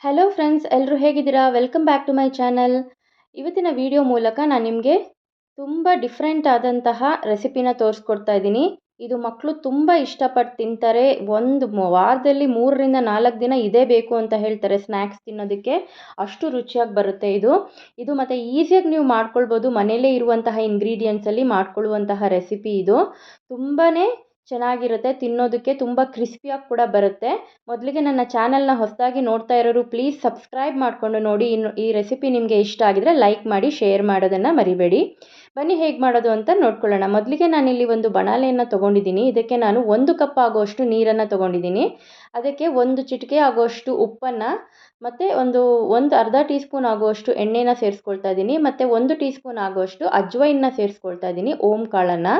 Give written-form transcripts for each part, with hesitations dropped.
Hello friends, ಎಲ್ಲರೂ ಹೇಗಿದ್ದೀರಾ? Welcome back to my channel. ಇವತ್ತಿನ ವಿಡಿಯೋ ಮೂಲಕ ನಾನು ನಿಮಗೆ ತುಂಬ ಡಿಫ್ರೆಂಟ್ ಆದಂತಹ ರೆಸಿಪಿನ ತೋರಿಸ್ಕೊಡ್ತಾ ಇದ್ದೀನಿ. ಇದು ಮಕ್ಕಳು ತುಂಬ ಇಷ್ಟಪಟ್ಟು ತಿಂತಾರೆ. ವಾರದಲ್ಲಿ 3ರಿಂದ 4 ದಿನ ಇದೇ ಬೇಕು ಅಂತ ಹೇಳ್ತಾರೆ ಸ್ನ್ಯಾಕ್ಸ್ ತಿನ್ನೋದಕ್ಕೆ. ಅಷ್ಟು ರುಚಿಯಾಗಿ ಬರುತ್ತೆ ಇದು ಮತ್ತು ಈಸಿಯಾಗಿ ನೀವು ಮಾಡ್ಕೊಳ್ಬೋದು. ಮನೆಯಲ್ಲೇ ಇರುವಂತಹ ಇಂಗ್ರೀಡಿಯೆಂಟ್ಸಲ್ಲಿ ಮಾಡ್ಕೊಳ್ಳುವಂತಹ ರೆಸಿಪಿ ಇದು. ತುಂಬಾ ಚೆನ್ನಾಗಿರುತ್ತೆ, ತಿನ್ನೋದಕ್ಕೆ ತುಂಬ ಕ್ರಿಸ್ಪಿಯಾಗಿ ಕೂಡ ಬರುತ್ತೆ. ಮೊದಲಿಗೆ ನನ್ನ ಚಾನಲ್ನ ಹೊಸದಾಗಿ ನೋಡ್ತಾ ಇರೋರು ಪ್ಲೀಸ್ ಸಬ್ಸ್ಕ್ರೈಬ್ ಮಾಡಿಕೊಂಡು ನೋಡಿ. ಈ ರೆಸಿಪಿ ನಿಮಗೆ ಇಷ್ಟ ಆಗಿದರೆ ಲೈಕ್ ಮಾಡಿ, ಶೇರ್ ಮಾಡೋದನ್ನು ಮರಿಬೇಡಿ. ಬನ್ನಿ ಹೇಗೆ ಮಾಡೋದು ಅಂತ ನೋಡ್ಕೊಳ್ಳೋಣ. ಮೊದಲಿಗೆ ನಾನಿಲ್ಲಿ ಒಂದು ಬಾಣಲೆಯನ್ನು ತೊಗೊಂಡಿದ್ದೀನಿ. ಇದಕ್ಕೆ ನಾನು 1 ಕಪ್ ಆಗುವಷ್ಟು ನೀರನ್ನು ತೊಗೊಂಡಿದ್ದೀನಿ. ಅದಕ್ಕೆ 1 ಚಿಟಿಕೆ ಆಗುವಷ್ಟು ಉಪ್ಪನ್ನು ಮತ್ತು ಒಂದು ಅರ್ಧ ಟೀ ಸ್ಪೂನ್ ಆಗುವಷ್ಟು ಎಣ್ಣೆನ ಸೇರಿಸ್ಕೊಳ್ತಾ ಇದ್ದೀನಿ. ಮತ್ತು 1 ಟೀ ಸ್ಪೂನ್ ಆಗುವಷ್ಟು ಅಜ್ವೈನ್ನ ಸೇರಿಸ್ಕೊಳ್ತಾ ಇದ್ದೀನಿ, ಓಂ ಕಾಳನ್ನು.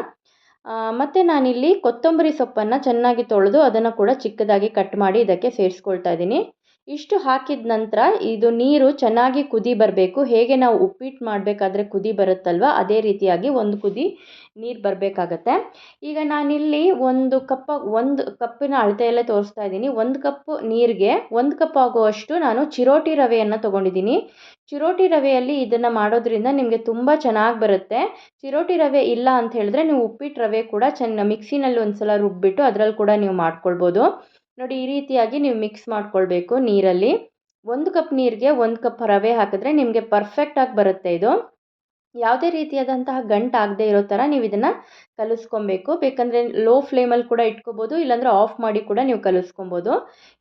ಮತ್ತು ನಾನಿಲ್ಲಿ ಕೊತ್ತಂಬರಿ ಸೊಪ್ಪನ್ನು ಚೆನ್ನಾಗಿ ತೊಳೆದು ಅದನ್ನು ಕೂಡ ಚಿಕ್ಕದಾಗಿ ಕಟ್ ಮಾಡಿ ಇದಕ್ಕೆ ಸೇರಿಸ್ಕೊಳ್ತಾ ಇದ್ದೀನಿ. ಇಷ್ಟು ಹಾಕಿದ ನಂತರ ಇದು ನೀರು ಚೆನ್ನಾಗಿ ಕುದಿ ಬರಬೇಕು. ಹೇಗೆ ನಾವು ಉಪ್ಪಿಟ್ಟು ಮಾಡಬೇಕಾದ್ರೆ ಕುದಿ ಬರುತ್ತಲ್ವ, ಅದೇ ರೀತಿಯಾಗಿ ಒಂದು ಕುದಿ ನೀರು ಬರಬೇಕಾಗತ್ತೆ. ಈಗ ನಾನಿಲ್ಲಿ 1 ಕಪ್ಪಿನ ಅಳತೆಯಲ್ಲೇ ತೋರಿಸ್ತಾ ಇದ್ದೀನಿ. 1 ಕಪ್ ನೀರಿಗೆ 1 ಕಪ್ ಆಗುವಷ್ಟು ನಾನು ಚಿರೋಟಿ ರವೆಯನ್ನು ತೊಗೊಂಡಿದ್ದೀನಿ. ಚಿರೋಟಿ ರವೆಯಲ್ಲಿ ಇದನ್ನು ಮಾಡೋದ್ರಿಂದ ನಿಮಗೆ ತುಂಬ ಚೆನ್ನಾಗಿ ಬರುತ್ತೆ. ಚಿರೋಟಿ ರವೆ ಇಲ್ಲ ಅಂತ ಹೇಳಿದ್ರೆ ನೀವು ಉಪ್ಪಿಟ್ಟು ರವೆ ಕೂಡ ಮಿಕ್ಸಿನಲ್ಲಿ ಒಂದು ಸಲ ರುಬ್ಬಿಟ್ಟು ಅದರಲ್ಲಿ ಕೂಡ ನೀವು ಮಾಡ್ಕೊಳ್ಬೋದು. ನೋಡಿ, ಈ ರೀತಿಯಾಗಿ ನೀವು ಮಿಕ್ಸ್ ಮಾಡ್ಕೊಳ್ಬೇಕು ನೀರಲ್ಲಿ. 1 ಕಪ್ ನೀರಿಗೆ 1 ಕಪ್ ರವೆ ಹಾಕಿದ್ರೆ ನಿಮಗೆ ಪರ್ಫೆಕ್ಟಾಗಿ ಬರುತ್ತೆ ಇದು. ಯಾವುದೇ ರೀತಿಯಾದಂತಹ ಗಂಟಾಗದೇ ಇರೋ ಥರ ನೀವು ಇದನ್ನು ಕಲಿಸ್ಕೊಬೇಕು. ಬೇಕಂದರೆ ಲೋ ಫ್ಲೇಮಲ್ಲಿ ಕೂಡ ಇಟ್ಕೋಬೋದು, ಇಲ್ಲಾಂದರೆ ಆಫ್ ಮಾಡಿ ಕೂಡ ನೀವು ಕಲಿಸ್ಕೊಬೋದು.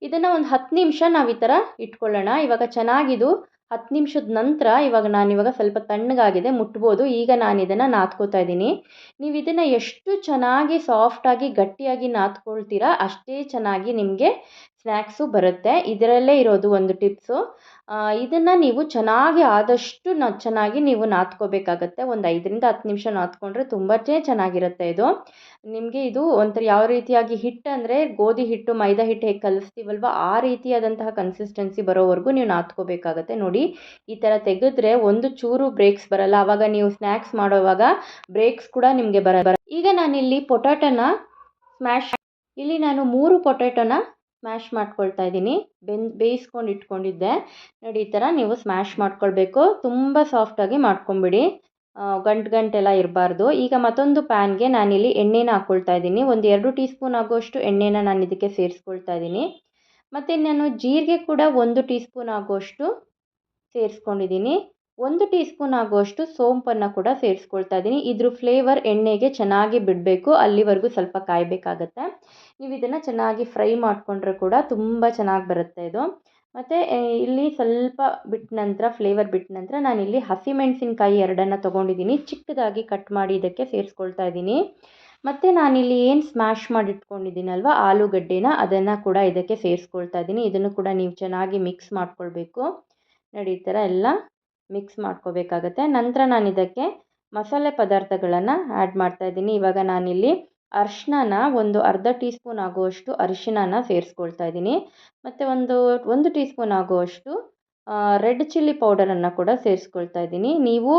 ಇದನ್ನು ಒಂದು 10 ನಿಮಿಷ ನಾವು ಈ ಥರ ಇಟ್ಕೊಳ್ಳೋಣ. ಇವಾಗ ಚೆನ್ನಾಗಿದು 10 ನಿಮಿಷದ ನಂತರ ನಾನಿವಾಗ ಸ್ವಲ್ಪ ತಣ್ಣಗಾಗಿದೆ, ಮುಟ್ಬೋದು. ಈಗ ನಾನು ಇದನ್ನು ನಾದ್ಕೋತಾ ಇದ್ದೀನಿ. ನೀವು ಇದನ್ನು ಎಷ್ಟು ಚೆನ್ನಾಗಿ ಸಾಫ್ಟಾಗಿ ಗಟ್ಟಿಯಾಗಿ ನಾದ್ಕೊಳ್ತೀರಾ ಅಷ್ಟೇ ಚೆನ್ನಾಗಿ ನಿಮಗೆ ಸ್ನ್ಯಾಕ್ಸು ಬರುತ್ತೆ. ಇದರಲ್ಲೇ ಇರೋದು ಒಂದು ಟಿಪ್ಸು. ಇದನ್ನು ನೀವು ಆದಷ್ಟು ಚೆನ್ನಾಗಿ ನೀವು ನಾದ್ಕೋಬೇಕಾಗತ್ತೆ. ಒಂದು 5ರಿಂದ 10 ನಿಮಿಷ ನಾದ್ಕೊಂಡ್ರೆ ತುಂಬಾ ಚೆನ್ನಾಗಿರುತ್ತೆ ಇದು. ನಿಮಗೆ ಇದು ಒಂಥರ ಯಾವ ರೀತಿಯಾಗಿ ಹಿಟ್ಟು ಅಂದರೆ ಗೋಧಿ ಹಿಟ್ಟು, ಮೈದಾ ಹಿಟ್ಟು ಹೇಗೆ ಕಲಿಸ್ತೀವಲ್ವ ಆ ರೀತಿಯಾದಂತಹ ಕನ್ಸಿಸ್ಟೆನ್ಸಿ ಬರೋವರೆಗೂ ನೀವು ನಾದ್ಕೋಬೇಕಾಗತ್ತೆ. ನೋಡಿ, ಈ ಥರ ತೆಗೆದ್ರೆ ಒಂದು ಚೂರು ಬ್ರೇಕ್ಸ್ ಬರಲ್ಲ. ಆವಾಗ ನೀವು ಸ್ನ್ಯಾಕ್ಸ್ ಮಾಡೋವಾಗ ಬ್ರೇಕ್ಸ್ ಕೂಡ ನಿಮಗೆ ಬರಲ್ಲ. ಈಗ ನಾನಿಲ್ಲಿ ನಾನು 3 ಪೊಟ್ಯಾಟೋನ ಸ್ಮ್ಯಾಶ್ ಮಾಡ್ಕೊಳ್ತಾ ಇದ್ದೀನಿ. ಬೇಯಿಸ್ಕೊಂಡು ಇಟ್ಕೊಂಡಿದ್ದೆ. ನೋಡಿ, ಈ ಥರ ನೀವು ಸ್ಮ್ಯಾಶ್ ಮಾಡ್ಕೊಳ್ಬೇಕು. ತುಂಬ ಸಾಫ್ಟಾಗಿ ಮಾಡ್ಕೊಂಬಿಡಿ, ಗಂಟೆಲ್ಲ ಇರಬಾರ್ದು. ಈಗ ಮತ್ತೊಂದು ಪ್ಯಾನ್ಗೆ ನಾನಿಲ್ಲಿ ಎಣ್ಣೆನ ಹಾಕ್ಕೊಳ್ತಾ ಇದ್ದೀನಿ. ಒಂದು 2 ಟೀ ಸ್ಪೂನ್ ಆಗುವಷ್ಟು ಎಣ್ಣೆನ ನಾನು ಇದಕ್ಕೆ ಸೇರಿಸ್ಕೊಳ್ತಾ ಇದ್ದೀನಿ. ಮತ್ತು ನಾನು ಜೀರಿಗೆ ಕೂಡ 1 ಟೀ ಸ್ಪೂನ್ ಆಗುವಷ್ಟು ಸೇರಿಸ್ಕೊಂಡಿದ್ದೀನಿ. 1 ಟೀ ಸ್ಪೂನ್ ಆಗುವಷ್ಟು ಸೋಂಪನ್ನು ಕೂಡ ಸೇರಿಸ್ಕೊಳ್ತಾ ಇದ್ದೀನಿ. ಇದ್ರ ಫ್ಲೇವರ್ ಎಣ್ಣೆಗೆ ಚೆನ್ನಾಗಿ ಬಿಡಬೇಕು, ಅಲ್ಲಿವರೆಗೂ ಸ್ವಲ್ಪ ಕಾಯಬೇಕಾಗತ್ತೆ. ನೀವು ಇದನ್ನು ಚೆನ್ನಾಗಿ ಫ್ರೈ ಮಾಡಿಕೊಂಡ್ರೆ ಕೂಡ ತುಂಬ ಚೆನ್ನಾಗಿ ಬರುತ್ತೆ ಇದು. ಮತ್ತು ಇಲ್ಲಿ ಸ್ವಲ್ಪ ಫ್ಲೇವರ್ ಬಿಟ್ಟ ನಂತರ ನಾನಿಲ್ಲಿ ಹಸಿಮೆಣಸಿನ್ಕಾಯಿ 2 ತೊಗೊಂಡಿದ್ದೀನಿ. ಚಿಕ್ಕದಾಗಿ ಕಟ್ ಮಾಡಿ ಇದಕ್ಕೆ ಸೇರಿಸ್ಕೊಳ್ತಾ ಇದ್ದೀನಿ. ಮತ್ತು ನಾನಿಲ್ಲಿ ಏನು ಸ್ಮ್ಯಾಶ್ ಮಾಡಿ ಇಟ್ಕೊಂಡಿದ್ದೀನಲ್ವ ಆಲೂಗಡ್ಡೆನ, ಅದನ್ನು ಕೂಡ ಇದಕ್ಕೆ ಸೇರಿಸ್ಕೊಳ್ತಾ ಇದ್ದೀನಿ. ಇದನ್ನು ಕೂಡ ನೀವು ಚೆನ್ನಾಗಿ ಮಿಕ್ಸ್ ಮಾಡ್ಕೊಳ್ಬೇಕು. ನೋಡಿ, ಈ ಥರ ಎಲ್ಲ ಮಿಕ್ಸ್ ಮಾಡ್ಕೋಬೇಕಾಗತ್ತೆ. ನಂತರ ನಾನು ಇದಕ್ಕೆ ಮಸಾಲೆ ಪದಾರ್ಥಗಳನ್ನು ಆ್ಯಡ್ ಮಾಡ್ತಾಯಿದ್ದೀನಿ. ಇವಾಗ ನಾನಿಲ್ಲಿ ಅರಿಶಿನ ಒಂದು ಅರ್ಧ ಟೀ ಸ್ಪೂನ್ ಆಗುವಷ್ಟು ಅರಿಶಿನ ಸೇರಿಸ್ಕೊಳ್ತಾ ಇದ್ದೀನಿ. ಮತ್ತು ಒಂದು ಟೀ ಸ್ಪೂನ್ ಆಗುವಷ್ಟು ರೆಡ್ ಚಿಲ್ಲಿ ಪೌಡರನ್ನು ಕೂಡ ಸೇರಿಸ್ಕೊಳ್ತಾ ಇದ್ದೀನಿ. ನೀವು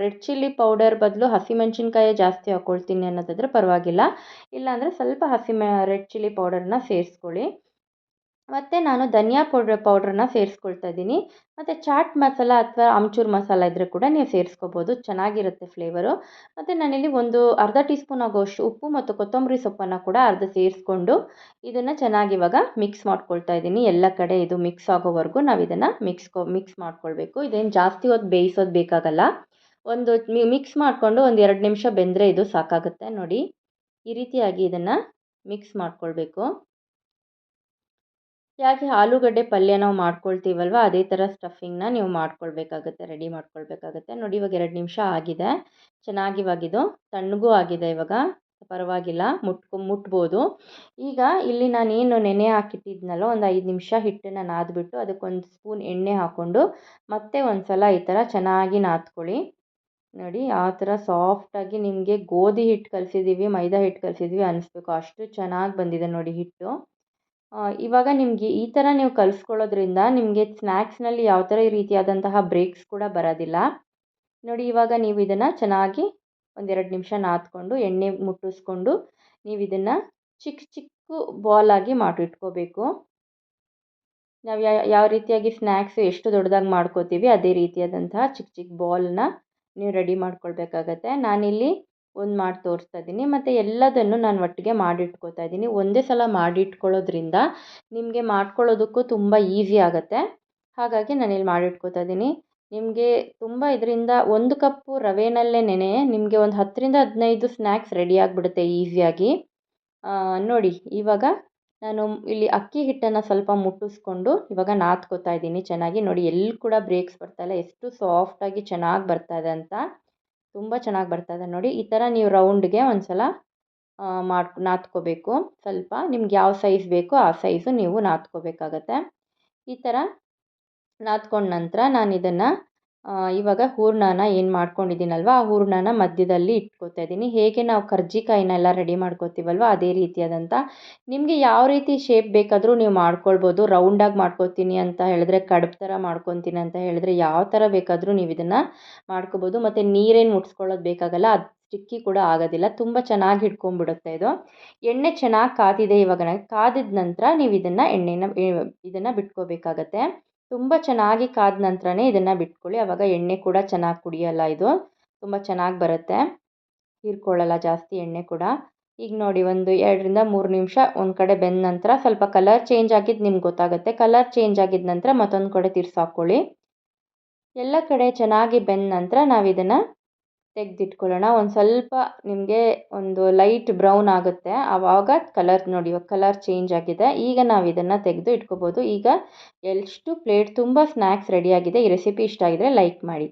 ರೆಡ್ ಚಿಲ್ಲಿ ಪೌಡರ್ ಬದಲು ಹಸಿಮೆಣಸಿನ್ಕಾಯಿ ಜಾಸ್ತಿ ಹಾಕ್ಕೊಳ್ತೀನಿ ಅನ್ನೋದಾದರೆ ಪರವಾಗಿಲ್ಲ, ಇಲ್ಲಾಂದರೆ ಸ್ವಲ್ಪ ರೆಡ್ ಚಿಲ್ಲಿ ಪೌಡರನ್ನ ಸೇರಿಸ್ಕೊಳ್ಳಿ. ಮತ್ತು ನಾನು ಧನಿಯಾ ಪೌಡ್ರನ್ನ ಸೇರಿಸ್ಕೊಳ್ತಾ ಇದ್ದೀನಿ. ಮತ್ತು ಚಾಟ್ ಮಸಾಲ ಅಥವಾ ಆಮ್ಚೂರ್ ಮಸಾಲ ಇದ್ದರೆ ಕೂಡ ನೀವು ಸೇರಿಸ್ಕೋಬೋದು, ಚೆನ್ನಾಗಿರುತ್ತೆ ಫ್ಲೇವರು. ಮತ್ತು ನಾನಿಲ್ಲಿ ಒಂದು ಅರ್ಧ ಟೀ ಸ್ಪೂನ್ ಆಗುವಷ್ಟು ಉಪ್ಪು ಮತ್ತು ಕೊತ್ತಂಬರಿ ಸೊಪ್ಪನ್ನು ಕೂಡ ಅರ್ಧ ಸೇರಿಸ್ಕೊಂಡು ಇದನ್ನು ಚೆನ್ನಾಗಿ ಇವಾಗ ಮಿಕ್ಸ್ ಮಾಡ್ಕೊಳ್ತಾ ಇದ್ದೀನಿ. ಎಲ್ಲ ಕಡೆ ಇದು ಮಿಕ್ಸ್ ಆಗೋವರೆಗೂ ನಾವು ಇದನ್ನು ಮಿಕ್ಸ್ ಮಾಡ್ಕೊಳ್ಬೇಕು. ಇದೇನು ಜಾಸ್ತಿ ಹೊತ್ತು ಬೇಯಿಸೋದು ಬೇಕಾಗಲ್ಲ. ಮಿಕ್ಸ್ ಮಾಡಿಕೊಂಡು ಒಂದು 2 ನಿಮಿಷ ಬೆಂದರೆ ಇದು ಸಾಕಾಗುತ್ತೆ. ನೋಡಿ, ಈ ರೀತಿಯಾಗಿ ಇದನ್ನು ಮಿಕ್ಸ್ ಮಾಡ್ಕೊಳ್ಬೇಕು. ಯಾಕೆ ಆಲೂಗಡ್ಡೆ ಪಲ್ಯ ನಾವು ಮಾಡ್ಕೊಳ್ತೀವಲ್ವ ಅದೇ ಥರ ಸ್ಟಫಿಂಗ್ನ ನೀವು ರೆಡಿ ಮಾಡ್ಕೊಳ್ಬೇಕಾಗತ್ತೆ. ನೋಡಿ, ಇವಾಗ 2 ನಿಮಿಷ ಆಗಿದೆ. ಚೆನ್ನಾಗಿ ಇವಾಗಿದು ತಣ್ಣಗೂ ಆಗಿದೆ. ಇವಾಗ ಪರವಾಗಿಲ್ಲ, ಮುಟ್ಬೋದು. ಈಗ ಇಲ್ಲಿ ನಾನೇನು ನೆನೆ ಹಾಕಿಟ್ಟಿದ್ನಲ್ಲ, ಒಂದು 5 ನಿಮಿಷ ಹಿಟ್ಟನ್ನು ನಾದ್ಬಿಟ್ಟು ಅದಕ್ಕೊಂದು ಸ್ಪೂನ್ ಎಣ್ಣೆ ಹಾಕ್ಕೊಂಡು ಮತ್ತೆ ಒಂದು ಸಲ ಈ ಥರ ಚೆನ್ನಾಗಿ ನಾದ್ಕೊಳ್ಳಿ. ನೋಡಿ, ಆ ಥರ ಸಾಫ್ಟಾಗಿ ನಿಮಗೆ ಗೋಧಿ ಹಿಟ್ಟು ಕಲಿಸಿದ್ದೀವಿ, ಮೈದಾ ಹಿಟ್ಟು ಕಲಿಸಿದ್ವಿ ಅನ್ನಿಸ್ಬೇಕು, ಅಷ್ಟು ಚೆನ್ನಾಗಿ ಬಂದಿದೆ ನೋಡಿ ಹಿಟ್ಟು. ಇವಾಗ ನಿಮಗೆ ಈ ಥರ ನೀವು ಕಲಿಸ್ಕೊಳ್ಳೋದ್ರಿಂದ ನಿಮಗೆ ಸ್ನ್ಯಾಕ್ಸ್ನಲ್ಲಿ ಯಾವ ಥರ ರೀತಿಯಾದಂತಹ ಬ್ರೇಕ್ಸ್ ಕೂಡ ಬರೋದಿಲ್ಲ. ನೋಡಿ, ಇವಾಗ ನೀವು ಇದನ್ನು ಚೆನ್ನಾಗಿ 1-2 ನಿಮಿಷ ನಾದ್ಕೊಂಡು ಎಣ್ಣೆ ಮುಟ್ಟಿಸ್ಕೊಂಡು ನೀವು ಇದನ್ನು ಚಿಕ್ಕ ಬಾಲಾಗಿ ಮಾಡಿಟ್ಕೋಬೇಕು. ನಾವು ಯಾವ ರೀತಿಯಾಗಿ ಸ್ನ್ಯಾಕ್ಸು ಎಷ್ಟು ದೊಡ್ಡದಾಗಿ ಮಾಡ್ಕೋತೀವಿ ಅದೇ ರೀತಿಯಾದಂತಹ ಚಿಕ್ಕ ಚಿಕ್ಕ ಬಾಲ್ನ ನೀವು ರೆಡಿ ಮಾಡ್ಕೊಳ್ಬೇಕಾಗತ್ತೆ. ನಾನಿಲ್ಲಿ ಒಂದು ಮಾಡಿ ತೋರಿಸ್ತಾ ಇದ್ದೀನಿ ಮತ್ತು ಎಲ್ಲದನ್ನು ನಾನು ಒಟ್ಟಿಗೆ ಮಾಡಿಟ್ಕೋತಾ ಇದ್ದೀನಿ. ಒಂದೇ ಸಲ ಮಾಡಿಟ್ಕೊಳ್ಳೋದ್ರಿಂದ ನಿಮಗೆ ಮಾಡ್ಕೊಳ್ಳೋದಕ್ಕೂ ತುಂಬ ಈಸಿ ಆಗುತ್ತೆ. ಹಾಗಾಗಿ ನಾನಿಲ್ಲಿ ಮಾಡಿಟ್ಕೋತಾ ಇದ್ದೀನಿ. ನಿಮಗೆ ತುಂಬ ಇದರಿಂದ 1 ಕಪ್ಪು ರವೆನಲ್ಲೇ ನಿಮಗೆ ಒಂದು 10-15 ಸ್ನ್ಯಾಕ್ಸ್ ರೆಡಿ ಆಗಿಬಿಡುತ್ತೆ ಈಸಿಯಾಗಿ. ನೋಡಿ ಇವಾಗ ನಾನು ಇಲ್ಲಿ ಅಕ್ಕಿ ಹಿಟ್ಟನ್ನು ಸ್ವಲ್ಪ ಮುಟ್ಟಿಸ್ಕೊಂಡು ಇವಾಗ ನಾದ್ಕೋತಾ ಇದ್ದೀನಿ ಚೆನ್ನಾಗಿ. ನೋಡಿ ಎಲ್ಲಿ ಕೂಡ ಬ್ರೇಕ್ಸ್ ಬರ್ತಾಯಿಲ್ಲ, ಎಷ್ಟು ಸಾಫ್ಟಾಗಿ ಚೆನ್ನಾಗಿ ಬರ್ತಾಯಿದೆ ಅಂತ. ತುಂಬ ಚೆನ್ನಾಗಿ ಬರ್ತಾಯಿದೆ ನೋಡಿ. ಈ ಥರ ನೀವು ರೌಂಡ್ಗೆ ಒಂದು ಸಲ ನಾದ್ಕೋಬೇಕು. ಸ್ವಲ್ಪ ನಿಮ್ಗೆ ಯಾವ ಸೈಜ್ ಬೇಕೋ ಆ ಸೈಜು ನೀವು ನಾದ್ಕೋಬೇಕಾಗತ್ತೆ. ಈ ಥರ ನಾದ್ಕೊಂಡ ನಂತರ ನಾನು ಇದನ್ನು ಇವಾಗ ಹೂರಣನ ಏನು ಮಾಡ್ಕೊಂಡಿದ್ದೀನಲ್ವ ಆ ಹೂರಣನ ಮಧ್ಯದಲ್ಲಿ ಇಟ್ಕೋತಾ ಇದ್ದೀನಿ. ಹೇಗೆ ನಾವು ಕರ್ಜಿಕಾಯಿನೆಲ್ಲ ರೆಡಿ ಮಾಡ್ಕೋತೀವಲ್ವ ಅದೇ ರೀತಿಯಾದಂಥ ನಿಮಗೆ ಯಾವ ರೀತಿ ಶೇಪ್ ಬೇಕಾದರೂ ನೀವು ಮಾಡ್ಕೊಳ್ಬೋದು. ರೌಂಡಾಗಿ ಮಾಡ್ಕೋತೀನಿ ಅಂತ ಹೇಳಿದ್ರೆ, ಕಡುಬು ಥರ ಮಾಡ್ಕೊತೀನಿ ಅಂತ ಹೇಳಿದ್ರೆ, ಯಾವ ಥರ ಬೇಕಾದರೂ ನೀವು ಇದನ್ನು ಮಾಡ್ಕೋಬೋದು. ಮತ್ತು ನೀರೇನು ಮುಟ್ಸ್ಕೊಳ್ಳೋದು ಬೇಕಾಗಲ್ಲ, ಅದು ಸ್ಟಿಕ್ಕಿ ಕೂಡ ಆಗೋದಿಲ್ಲ. ತುಂಬ ಚೆನ್ನಾಗಿ ಹಿಡ್ಕೊಂಡ್ಬಿಡುತ್ತೆ ಇದು. ಎಣ್ಣೆ ಚೆನ್ನಾಗಿ ಕಾದಿದೆ ಇವಾಗ. ಕಾದಿದ ನಂತರ ನೀವು ಇದನ್ನು ಬಿಟ್ಕೋಬೇಕಾಗತ್ತೆ. ತುಂಬ ಚೆನ್ನಾಗಿ ಕಾದ ನಂತರನೇ ಇದನ್ನು ಬಿಟ್ಕೊಳ್ಳಿ. ಆವಾಗ ಎಣ್ಣೆ ಕೂಡ ಚೆನ್ನಾಗಿ ಕುಡಿಯಲ್ಲ, ಇದು ತುಂಬ ಚೆನ್ನಾಗಿ ಬರುತ್ತೆ, ಹೀರ್ಕೊಳ್ಳಲ್ಲ ಜಾಸ್ತಿ ಎಣ್ಣೆ ಕೂಡ. ಈಗ ನೋಡಿ ಒಂದು 2-3 ನಿಮಿಷ ಒಂದು ಕಡೆ ಬೆಂದ ನಂತರ ಸ್ವಲ್ಪ ಕಲರ್ ಚೇಂಜ್ ಆಗಿದ್ದು ನಿಮ್ಗೆ ಗೊತ್ತಾಗುತ್ತೆ. ಕಲರ್ ಚೇಂಜ್ ಆಗಿದ ನಂತರ ಮತ್ತೊಂದು ಕಡೆ ತಿರ್ಸಾಕೊಳ್ಳಿ. ಎಲ್ಲ ಕಡೆ ಚೆನ್ನಾಗಿ ಬೆಂದ ನಂತರ ನಾವು ಇದನ್ನು ತೆಗೆದಿಟ್ಕೊಳ್ಳೋಣ. ಒಂದು ಸ್ವಲ್ಪ ನಿಮಗೆ ಒಂದು ಲೈಟ್ ಬ್ರೌನ್ ಆಗುತ್ತೆ, ಆವಾಗ ಕಲರ್ ನೋಡಿ ಇವಾಗ ಕಲರ್ ಚೇಂಜ್ ಆಗಿದೆ. ಈಗ ನಾವು ಇದನ್ನು ತೆಗೆದು ಇಟ್ಕೋಬೋದು. ಈಗ ಎಷ್ಟು ಪ್ಲೇಟ್ ತುಂಬ ಸ್ನ್ಯಾಕ್ಸ್ ರೆಡಿಯಾಗಿದೆ. ಈ ರೆಸಿಪಿ ಇಷ್ಟ ಆಗಿದರೆ ಲೈಕ್ ಮಾಡಿ.